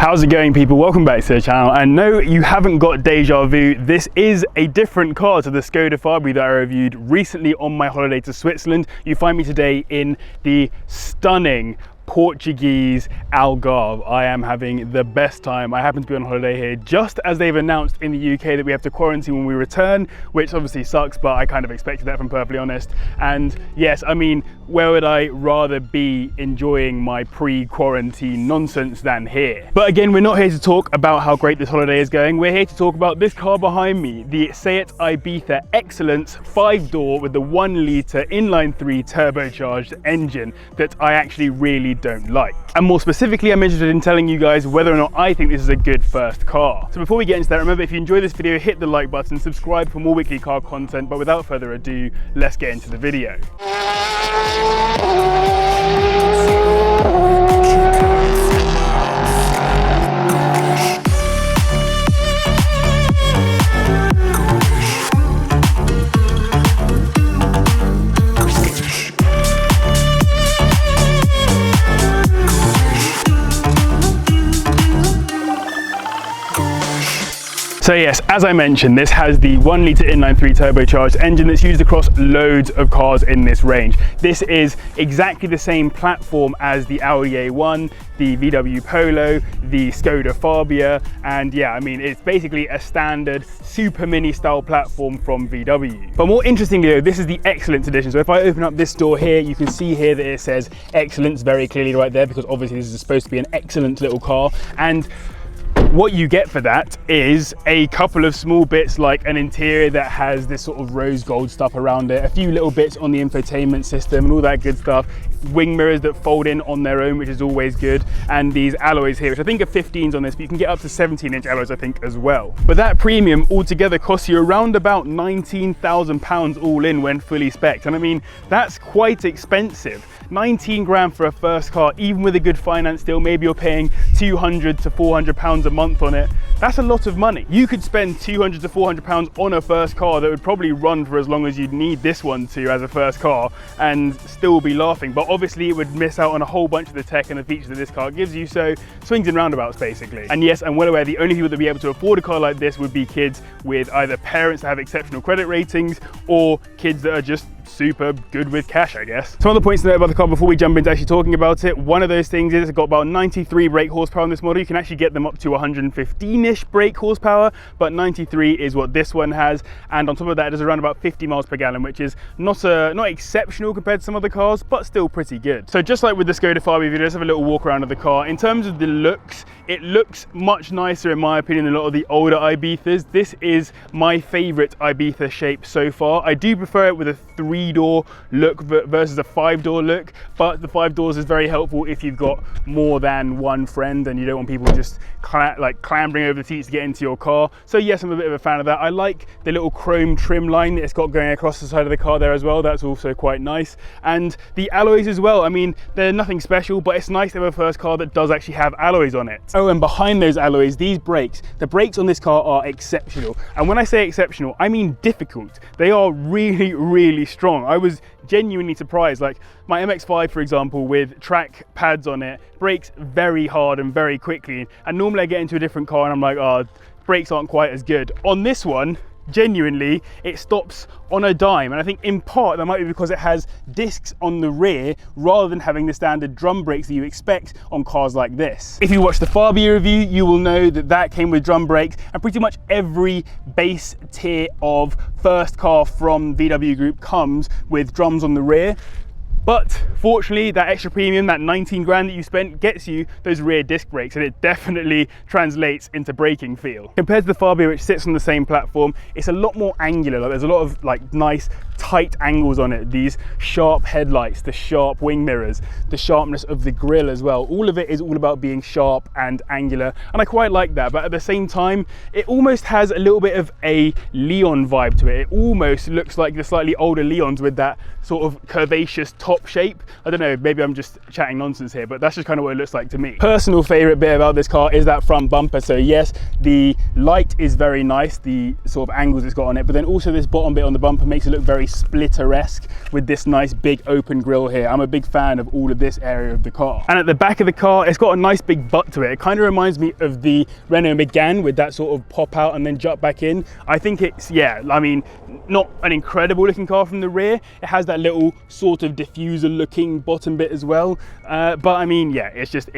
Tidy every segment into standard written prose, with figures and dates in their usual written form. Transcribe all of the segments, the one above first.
How's it going, people? Welcome back to the channel. And no, you haven't got deja vu. This is a different car to the Skoda Fabia that I reviewed recently on my holiday to Switzerland. You find me today in the stunning Portuguese Algarve. I am having the best time. I happen to be on holiday here just as they've announced in the UK that we have to quarantine when we return, which obviously sucks, but I kind of expected that, if I'm perfectly honest. And yes, I mean, where would I rather be enjoying my pre-quarantine nonsense than here? But again, we're not here to talk about how great this holiday is going. We're here to talk about this car behind me, the SEAT Ibiza Xcellence 5-door with the 1-litre inline-3 turbocharged engine that I actually really don't like. And more specifically, I'm interested in telling you guys whether or not I think this is a good first car. So before we get into that, remember, if you enjoy this video, hit the like button, subscribe for more weekly car content. But without further ado, let's get into the video. So yes, as I mentioned, this has the 1-litre inline-3 turbocharged engine that's used across loads of cars in this range. This is exactly the same platform as the Audi A1, the VW Polo, the Skoda Fabia, and yeah, I mean, it's basically a standard super mini style platform from VW. But more interestingly though, this is the Xcellence edition. So if I open up this door here, you can see here that it says Xcellence very clearly right there, because obviously this is supposed to be an excellent little car. And what you get for that is a couple of small bits, like an interior that has this sort of rose gold stuff around it, a few little bits on the infotainment system and all that good stuff, wing mirrors that fold in on their own, which is always good, and these alloys here, which I think are 15s on this, but you can get up to 17-inch alloys I think as well. But that premium altogether costs you around about £19,000 all in when fully spec'd, and I mean, that's quite expensive. 19 grand for a first car, even with a good finance deal, maybe you're paying £200 to £400 a month on it. That's a lot of money. You could spend £200 to £400 on a first car that would probably run for as long as you'd need this one to as a first car and still be laughing. But obviously it would miss out on a whole bunch of the tech and the features that this car gives you, so swings and roundabouts basically. And yes, I'm well aware the only people that would be able to afford a car like this would be kids with either parents that have exceptional credit ratings or kids that are just super good with cash, I guess. Some other points to note about the car before we jump into actually talking about it. One of those things is it's got about 93 brake horsepower on this model. You can actually get them up to 115-ish brake horsepower, but 93 is what this one has. And on top of that, it does around about 50 miles per gallon, which is not exceptional compared to some other cars, but still pretty good. So just like with the Skoda Fabia video, let's have a little walk around of the car. In terms of the looks, it looks much nicer in my opinion than a lot of the older Ibizas. This is my favorite Ibiza shape so far. I do prefer it with a 3-door look versus a 5-door look, but the 5 doors is very helpful if you've got more than one friend and you don't want people just clambering over the seats to get into your car. So yes, I'm a bit of a fan of that. I like the little chrome trim line that it's got going across the side of the car there as well. That's also quite nice. And the alloys as well. I mean, they're nothing special, but it's nice to have a first car that does actually have alloys on it. Oh, and behind those alloys, these brakes, the brakes on this car are exceptional. And when I say exceptional, I mean difficult. They are really, really strong. I was genuinely surprised. Like my MX-5, for example, with track pads on it, brakes very hard and very quickly. And normally I get into a different car and I'm like, oh, brakes aren't quite as good. On this one, genuinely, it stops on a dime, and I think in part that might be because it has discs on the rear rather than having the standard drum brakes that you expect on cars like this. If you watch the Fabia review, you will know that that came with drum brakes, and pretty much every base tier of first car from VW Group comes with drums on the rear. But fortunately, that extra premium, that 19 grand that you spent, gets you those rear disc brakes, and it definitely translates into braking feel. Compared to the Fabia, which sits on the same platform, it's a lot more angular. Like, there's a lot of nice tight angles on it, these sharp headlights, the sharp wing mirrors, the sharpness of the grille as well. All of it is all about being sharp and angular, and I quite like that. But at the same time, it almost has a little bit of a Leon vibe to it. It almost looks like the slightly older Leons with that sort of curvaceous top shape. I don't know, maybe I'm just chatting nonsense here, but that's just kind of what it looks like to me. Personal favorite bit about this car is that front bumper. So yes, the light is very nice, the sort of angles it's got on it, but then also this bottom bit on the bumper makes it look very very splitter-esque with this nice big open grille here. I'm a big fan of all of this area of the car. And at the back of the car, it's got a nice big butt to it. It kind of reminds me of the Renault Megane with that sort of pop out and then jump back in. I think it's, yeah, I mean, not an incredible looking car from the rear. It has that little sort of diffuser looking bottom bit as well. But I mean, yeah, it's just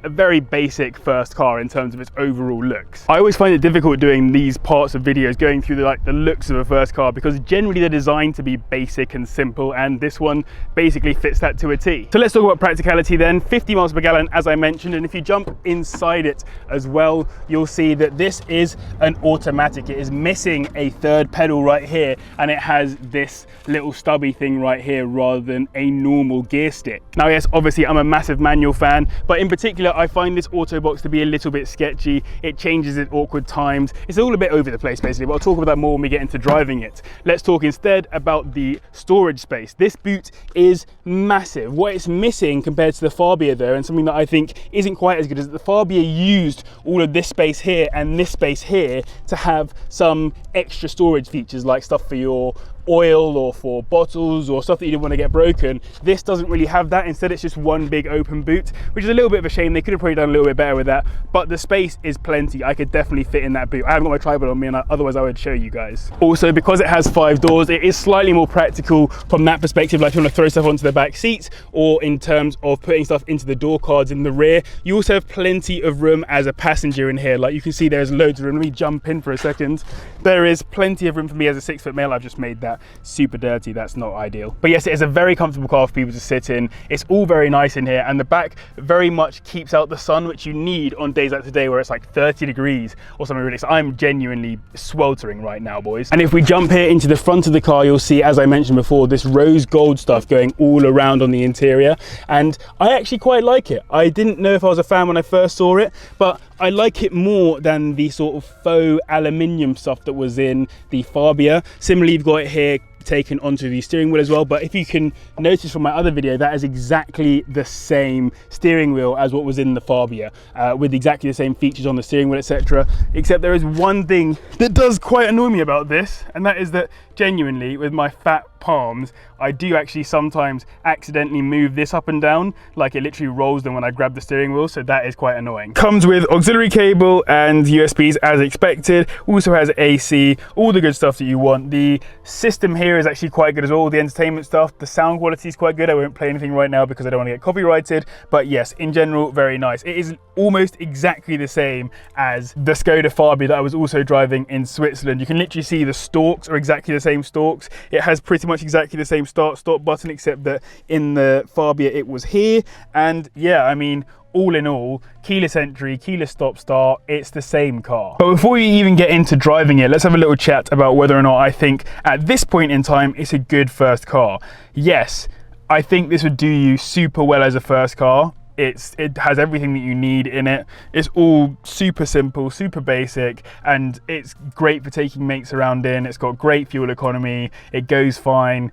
a very basic first car in terms of its overall looks. I always find it difficult doing these parts of videos, going through the looks of a first car, because generally they're designed to be basic and simple, and this one basically fits that to a T. So let's talk about practicality then. 50 miles per gallon, as I mentioned, and if you jump inside it as well, you'll see that this is an automatic. It is missing a third pedal right here, and it has this little stubby thing right here rather than a normal gear stick. Now, yes, obviously I'm a massive manual fan, but in particular I find this auto box to be a little bit sketchy. It changes at awkward times. It's all a bit over the place basically, but I'll talk about that more when we get into driving it. Let's talk instead about the storage space. This boot is massive. What it's missing compared to the Fabia though, and something that I think isn't quite as good, is that the Fabia used all of this space here and this space here to have some extra storage features, like stuff for your oil or for bottles or stuff that you didn't want to get broken. This doesn't really have that. Instead, it's just one big open boot, which is a little bit of a shame. They could have probably done a little bit better with that, but the space is plenty. I could definitely fit in that boot. I haven't got my tripod on me, and otherwise I would show you guys. Also, because it has 5 doors, it is slightly more practical from that perspective, like if you want to throw stuff onto the back seats or in terms of putting stuff into the door cards in the rear. You also have plenty of room as a passenger in here. Like you can see, there's loads of room. Let me jump in for a second. There is plenty of room for me as a 6-foot male. I've just made that super dirty. That's not ideal, but yes, it is a very comfortable car for people to sit in. It's all very nice in here, and the back very much keeps out the sun, which you need on days like today where it's like 30 degrees or something ridiculous. I'm genuinely sweltering right now, boys. And if we jump here into the front of the car, you'll see, as I mentioned before, this rose gold stuff going all around on the interior, and I actually quite like it. I didn't know if I was a fan when I first saw it, but I like it more than the sort of faux aluminium stuff that was in the Fabia. Similarly, you've got it here taken onto the steering wheel as well, but if you can notice from my other video, that is exactly the same steering wheel as what was in the Fabia, with exactly the same features on the steering wheel, etc. Except there is one thing that does quite annoy me about this, and that is that genuinely, with my fat palms, I do actually sometimes accidentally move this up and down, like it literally rolls them when I grab the steering wheel, so that is quite annoying. Comes with auxiliary cable and USBs as expected, also has AC, all the good stuff that you want. The system here is actually quite good as well, the entertainment stuff. The sound quality is quite good. I won't play anything right now because I don't want to get copyrighted, but yes, in general, very nice. It is almost exactly the same as the Skoda Fabia that I was also driving in Switzerland. You can literally see the stalks are exactly the same stalks. It has pretty much exactly the same start-stop button, except that in the Fabia it was here. And yeah, I mean, all in all, keyless entry, keyless stop-start, it's the same car. But before you even get into driving it, let's have a little chat about whether or not I think at this point in time it's a good first car. Yes, I think this would do you super well as a first car. It has everything that you need in it. It's all super simple, super basic, and it's great for taking mates around in. It's got great fuel economy, it goes fine.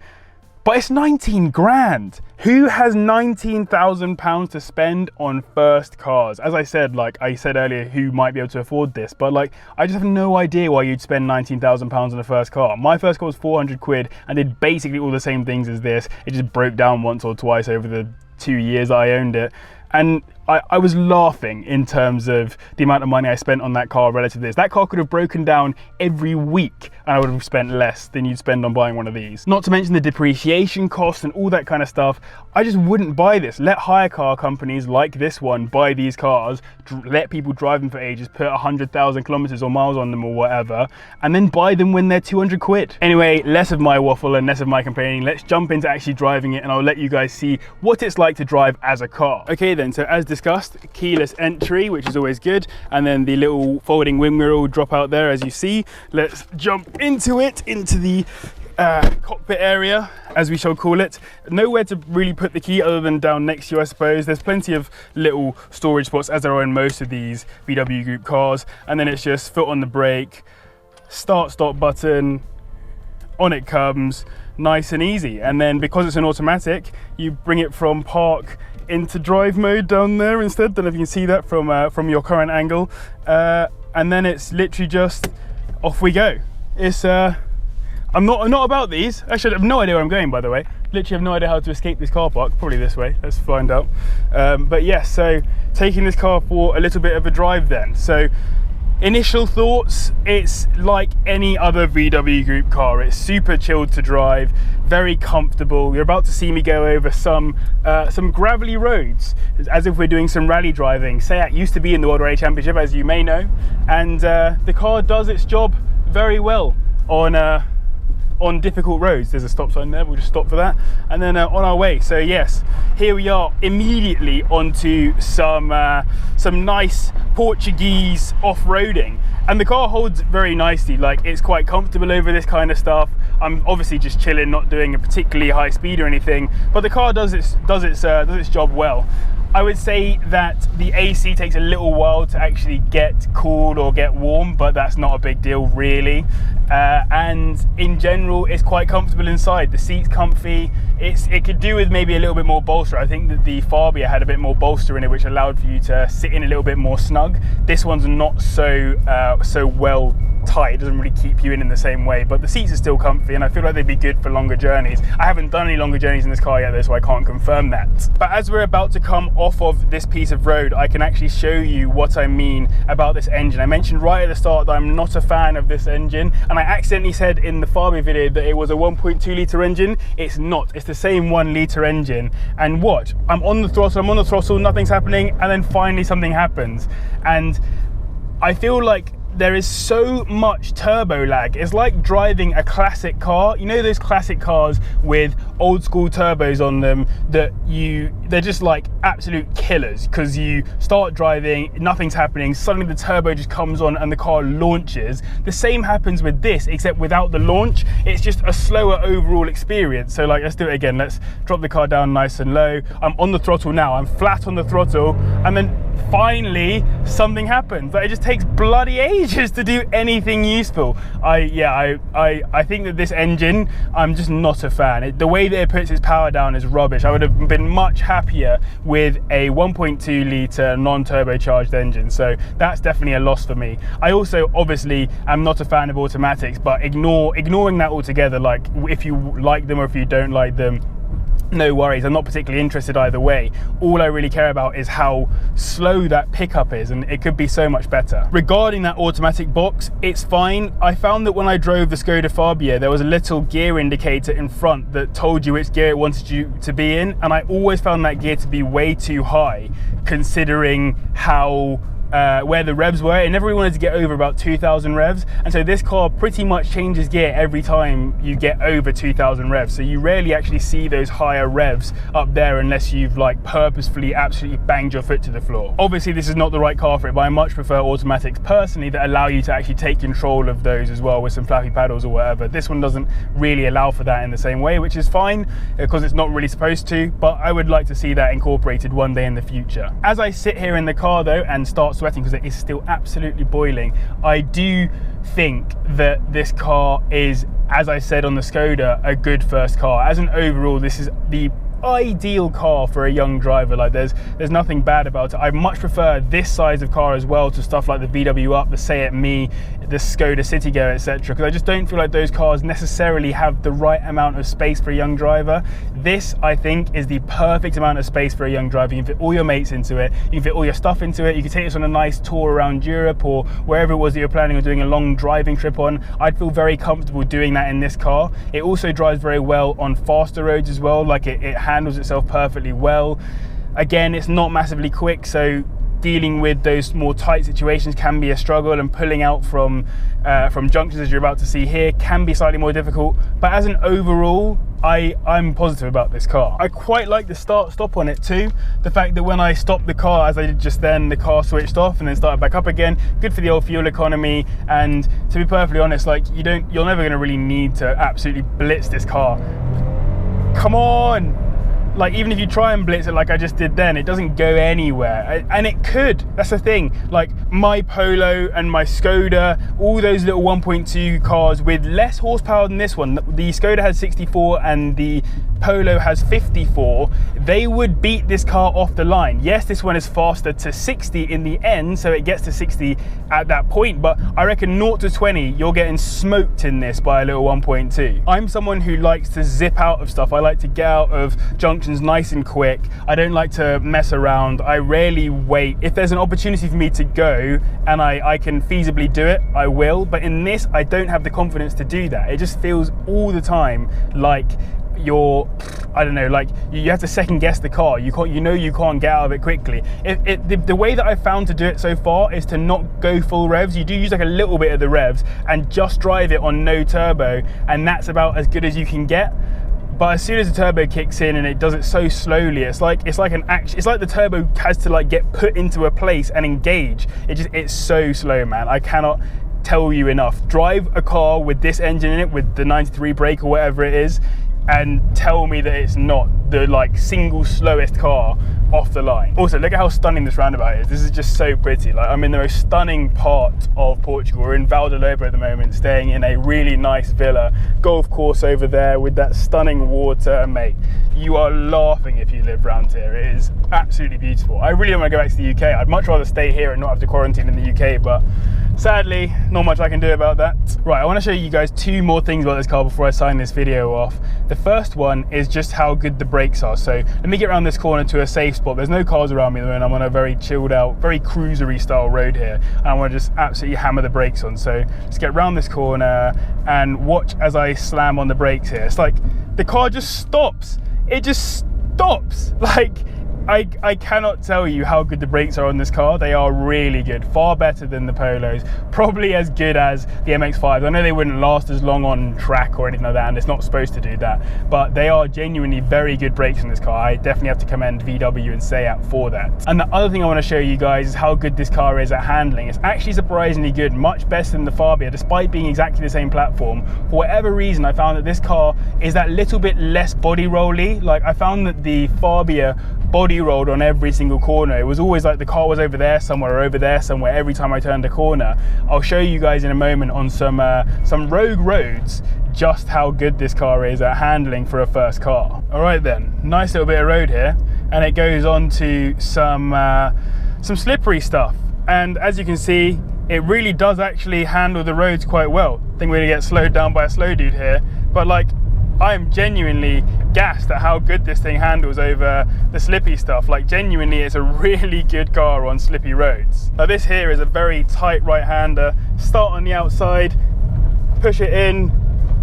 But it's 19 grand. Who has £19,000 to spend on first cars? As I said, like I said earlier, who might be able to afford this? But like, I just have no idea why you'd spend £19,000 on a first car. My first car was 400 quid and did basically all the same things as this. It just broke down once or twice over the 2 years I owned it. And I was laughing in terms of the amount of money I spent on that car relative to this. That car could have broken down every week and I would have spent less than you'd spend on buying one of these. Not to mention the depreciation costs and all that kind of stuff. I just wouldn't buy this. Let hire car companies like this one buy these cars, let people drive them for ages, put 100,000 kilometers or miles on them or whatever, and then buy them when they're 200 quid. Anyway, less of my waffle and less of my complaining. Let's jump into actually driving it and I'll let you guys see what it's like to drive as a car. Okay then, so as discussed, keyless entry, which is always good, and then the little folding wing mirror will drop out there as you see. Let's jump into it, into the cockpit area, as we shall call it. Nowhere to really put the key other than down next to you, I suppose. There's plenty of little storage spots, as there are in most of these VW Group cars, and then it's just foot on the brake, start stop button, on it comes, nice and easy. And then because it's an automatic, you bring it from park into drive mode down there instead. Don't know if you can see that from your current angle, and then it's literally just off we go. It's I'm not about these. Actually, I have no idea where I'm going, by the way. Literally have no idea how to escape this car park. Probably this way, let's find out. But yes, so taking this car for a little bit of a drive then. So initial thoughts, it's like any other VW Group car. It's super chilled to drive, very comfortable. You're about to see me go over some gravelly roads, as if we're doing some rally driving. SEAT used to be in the World Rally Championship, as you may know, and the car does its job very well on difficult roads. There's a stop sign there, we'll just stop for that, and then on our way. So yes, here we are immediately onto some nice Portuguese off-roading, and the car holds very nicely. Like, it's quite comfortable over this kind of stuff. I'm obviously just chilling, not doing a particularly high speed or anything, but the car does its job well. I would say that the AC takes a little while to actually get cool or get warm, but that's not a big deal really. And in general, it's quite comfortable inside. The seat's comfy. It could do with maybe a little bit more bolster. I think that the Fabia had a bit more bolster in it, which allowed for you to sit in a little bit more snug. This one's not so well tight. It doesn't really keep you in the same way, but the seats are still comfy, and I feel like they'd be good for longer journeys. I haven't done any longer journeys in this car yet though, so I can't confirm that. But as we're about to come off of this piece of road, I can actually show you what I mean about this engine. I mentioned right at the start that I'm not a fan of this engine, and I accidentally said in the Fabia video that it was a 1.2 litre engine. It's not. It's the same 1 litre engine. And watch, I'm on the throttle, nothing's happening, and then finally something happens. And I feel like there is so much turbo lag. It's like driving a classic car. You know those classic cars with old school turbos on them that they're just like absolute killers, because you start driving, nothing's happening, suddenly the turbo just comes on and the car launches. The same happens with this, except without the launch. It's just a slower overall experience. So like, let's do it again. Let's drop the car down nice and low. I'm on the throttle now. I'm flat on the throttle, and then finally something happens. Like, it just takes bloody ages to do anything useful. I think that this engine, I'm just not a fan. The way that it puts its power down is rubbish. I would have been much happier with a 1.2 litre non-turbocharged engine, so that's definitely a loss for me. I also obviously am not a fan of automatics, but ignoring that altogether, like if you like them or if you don't like them, no worries. I'm not particularly interested either way. All I really care about is how slow that pickup is, and it could be so much better. Regarding that automatic box, it's fine. I found that when I drove the Skoda Fabia, there was a little gear indicator in front that told you which gear it wanted you to be in, and I always found that gear to be way too high, considering how where the revs were. It never really wanted to get over about 2,000 revs, and so this car pretty much changes gear every time you get over 2,000 revs, so you rarely actually see those higher revs up there unless you've like purposefully absolutely banged your foot to the floor. Obviously this is not the right car for it, but I much prefer automatics personally that allow you to actually take control of those as well with some flappy paddles or whatever. This one doesn't really allow for that in the same way, which is fine because it's not really supposed to, but I would like to see that incorporated one day in the future. As I sit here in the car though and start sweating because it is still absolutely boiling, I do think that this car is, as I said on the Skoda, a good first car. As an overall, this is the ideal car for a young driver. Like there's nothing bad about it. I much prefer this size of car as well to stuff like the VW Up, the SEAT Me, the Skoda Citigo, etc., because I just don't feel like those cars necessarily have the right amount of space for a young driver. This, I think, is the perfect amount of space for a young driver. You can fit all your mates into it, you can fit all your stuff into it, you can take this on a nice tour around Europe or wherever it was that you're planning on doing a long driving trip on. I'd feel very comfortable doing that in this car. It also drives very well on faster roads as well. Like it handles itself perfectly well. Again, it's not massively quick, so dealing with those more tight situations can be a struggle, and pulling out from junctions, as you're about to see here, can be slightly more difficult. But as an overall, I'm positive about this car. I quite like the start-stop on it too. The fact that when I stopped the car, as I did just then, the car switched off and then started back up again. Good for the old fuel economy. And to be perfectly honest, like you're never going to really need to absolutely blitz this car. Come on! like even if you try and blitz it like I just did then, it doesn't go anywhere. And it could, that's the thing. Like my Polo and my Skoda, all those little 1.2 cars with less horsepower than this one, the Skoda has 64 and the Polo has 54, they would beat this car off the line. Yes, this one is faster to 60 in the end, so it gets to 60 at that point, but I reckon 0 to 20, you're getting smoked in this by a little 1.2. I'm someone who likes to zip out of stuff. I like to get out of junctions nice and quick. I don't like to mess around. I rarely wait. If there's an opportunity for me to go and I can feasibly do it, I will. But in this, I don't have the confidence to do that. It just feels all the time like you're, I don't know, like you have to second guess the car. You can't get out of it quickly. The way that I've found to do it so far is to not go full revs. You do use like a little bit of the revs and just drive it on no turbo, and that's about as good as you can get. But as soon as the turbo kicks in and it does it so slowly, it's like the turbo has to like get put into a place and engage. It's so slow, man. I cannot tell you enough. Drive a car with this engine in it, with the 93 brake or whatever it is, and tell me that it's not the like single slowest car off the line. Also, look at how stunning this roundabout is. This is just so pretty. Like, I'm in the most stunning part of Portugal. We're in Valdelobo at the moment, staying in a really nice villa. Golf course over there with that stunning water, mate. You are laughing if you live around here. It is absolutely beautiful. I really want to go back to the UK. I'd much rather stay here and not have to quarantine in the UK, but sadly, not much I can do about that. Right, I want to show you guys two more things about this car before I sign this video off. The first one is just how good the brakes are. So let me get around this corner to a safe spot. There's no cars around me at the moment. I'm on a very chilled out, very cruisery style road here, and I want to just absolutely hammer the brakes on. So let's get around this corner and watch as I slam on the brakes here. It's like the car just stops. It just stops. Like, I cannot tell you how good the brakes are on this car. They are really good, far better than the Polos, probably as good as the MX-5s. I know they wouldn't last as long on track or anything like that, and it's not supposed to do that, but they are genuinely very good brakes in this car. I definitely have to commend VW and SEAT for that. And the other thing I want to show you guys is how good this car is at handling. It's actually surprisingly good, much better than the Fabia, despite being exactly the same platform. For whatever reason, I found that this car is that little bit less body rolly. Like, I found that the Fabia body rolled on every single corner. It was always like the car was over there somewhere, over there somewhere, every time I turned a corner. I'll show you guys in a moment on some rogue roads just how good this car is at handling for a first car. All right then, nice little bit of road here, and it goes on to some slippery stuff. And as you can see, it really does actually handle the roads quite well. I think we're gonna get slowed down by a slow dude here, but like, I am genuinely gassed at how good this thing handles over the slippy stuff. Like, genuinely, it's a really good car on slippy roads. Now this here is a very tight right-hander. Start on the outside, push it in,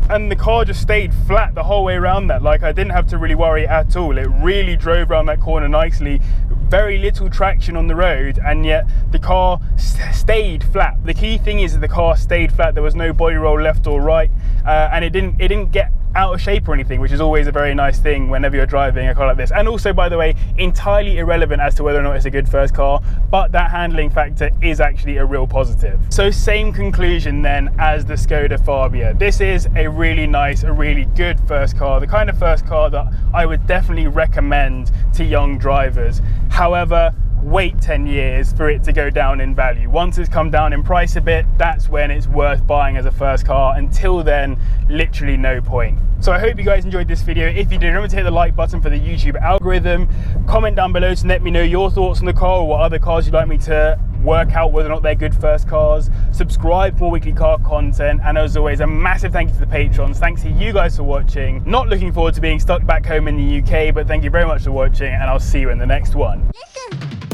and the car just stayed flat the whole way around that. Like, I didn't have to really worry at all. It really drove around that corner nicely. Very little traction on the road, and yet the car stayed flat. The key thing is that the car stayed flat. There was no body roll left or right, and it didn't get out of shape or anything, which is always a very nice thing whenever you're driving a car like this. And also, by the way, entirely irrelevant as to whether or not it's a good first car, but that handling factor is actually a real positive. So same conclusion then as the Skoda Fabia. This is a really nice, a really good first car, the kind of first car that I would definitely recommend to young drivers. However, wait 10 years for it to go down in value. Once it's come down in price a bit, that's when it's worth buying as a first car. Until then, literally no point. So I hope you guys enjoyed this video. If you did, remember to hit the like button for the YouTube algorithm. Comment down below to let me know your thoughts on the car, or what other cars you'd like me to work out whether or not they're good first cars. Subscribe for weekly car content, and as always, a massive thank you to the patrons. Thanks to you guys for watching. Not looking forward to being stuck back home in the UK, but thank you very much for watching, and I'll see you in the next one. Listen.